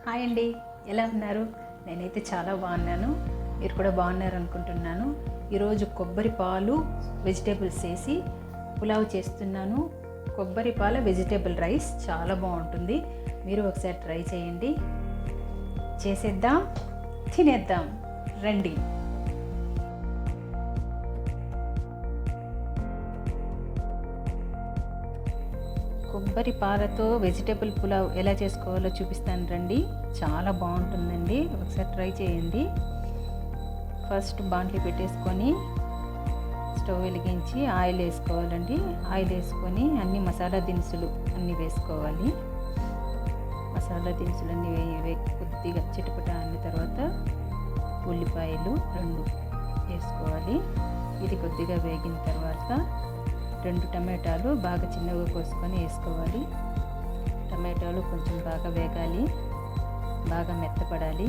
Hi అండి, ఎలా ఉన్నారు? నేనైతే చాలా బాగున్నాను. మీరు కూడా బాగున్నారు అనుకుంటున్నాను. ఈరోజు కొబ్బరి పాలు వెజిటేబుల్స్ వేసి పులావ్ చేస్తున్నాను. కొబ్బరి పాల వెజిటేబుల్ రైస్ చాలా బాగుంటుంది. మీరు ఒకసారి ట్రై చేయండి. చేసేద్దాం, తినేద్దాం రండి. కొబ్బరి పాలతో వెజిటేబుల్ పులావ్ ఎలా చేసుకోవాలో చూపిస్తాను రండి. చాలా బాగుంటుందండి, ఒకసారి ట్రై చేయండి. ఫస్ట్ బాండ్లీ పెట్టేసుకొని స్టవ్ వెలిగించి ఆయిల్ వేసుకోవాలండి. ఆయిల్ వేసుకొని అన్ని మసాలా దినుసులు అన్నీ వేసుకోవాలి. మసాలా దినుసులు అన్నీ కొద్దిగా చిటపట అన్న తర్వాత ఉల్లిపాయలు 2 వేసుకోవాలి. ఇది కొద్దిగా వేగిన తర్వాత 2 టమాటాలు బాగా చిన్నగా కోసుకొని వేసుకోవాలి. టమాటాలు కొంచెం బాగా వేగాలి, బాగా మెత్తపడాలి.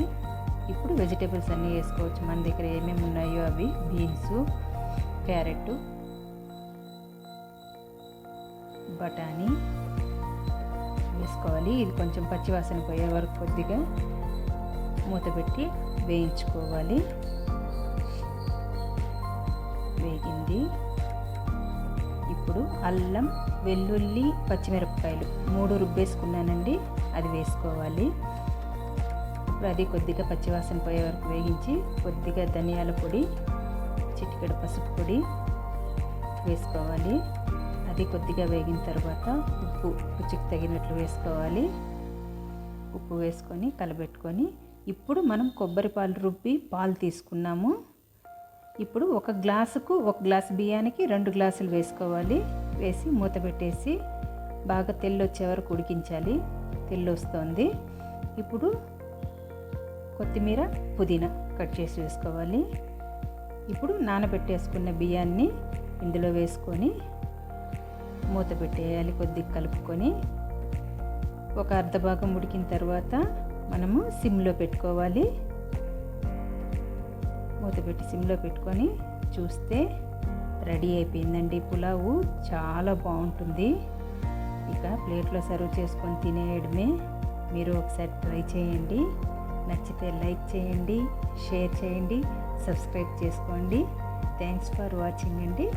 ఇప్పుడు వెజిటేబుల్స్ అన్నీ వేసుకోవచ్చు. మన దగ్గర ఏమేమి ఉన్నాయో అవి బీన్సు, క్యారెట్, బఠానీ వేసుకోవాలి. ఇది కొంచెం పచ్చివాసన పోయే వరకు కొద్దిగా మూత పెట్టి వేయించుకోవాలి. వేగింది. ఇప్పుడు అల్లం, వెల్లుల్లి, పచ్చిమిరపకాయలు 3 రుబ్బేసుకున్నానండి, అది వేసుకోవాలి. ఇప్పుడు అది కొద్దిగా పచ్చివాసన పోయే వరకు వేగించి కొద్దిగా ధనియాల పొడి, చిటికెడు పసుపు పొడి వేసుకోవాలి. అది కొద్దిగా వేగిన తర్వాత ఉప్పు రుచికి తగినట్లు వేసుకోవాలి. ఉప్పు వేసుకొని కలబెట్టుకొని ఇప్పుడు మనం కొబ్బరి పాలు రుబ్బి పాలు తీసుకున్నాము. ఇప్పుడు 1 గ్లాసుకు 1 గ్లాసు బియ్యానికి 2 గ్లాసులు వేసుకోవాలి. వేసి మూత పెట్టేసి బాగా తెల్లొచ్చే వరకు ఉడికించాలి. తెల్లొస్తుంది. ఇప్పుడు కొత్తిమీర, పుదీనా కట్ చేసి వేసుకోవాలి. ఇప్పుడు నానబెట్టేసుకున్న బియ్యాన్ని ఇందులో వేసుకొని మూత పెట్టేయాలి. కొద్దిగా కలుపుకొని ఒక అర్ధ భాగం ఉడికిన తర్వాత మనము సిమ్లో పెట్టుకోవాలి. మూత పెట్టి సిమ్లో పెట్టుకొని చూస్తే రెడీ అయిపోయిందండి పులావు. చాలా బాగుంటుంది. ఇక ప్లేట్లో సర్వ్ చేసుకొని తినేయడమే. మీరు ఒకసారి ట్రై చేయండి. నచ్చితే లైక్ చేయండి, షేర్ చేయండి, సబ్స్క్రైబ్ చేసుకోండి. థ్యాంక్స్ ఫర్ వాచింగ్ అండి.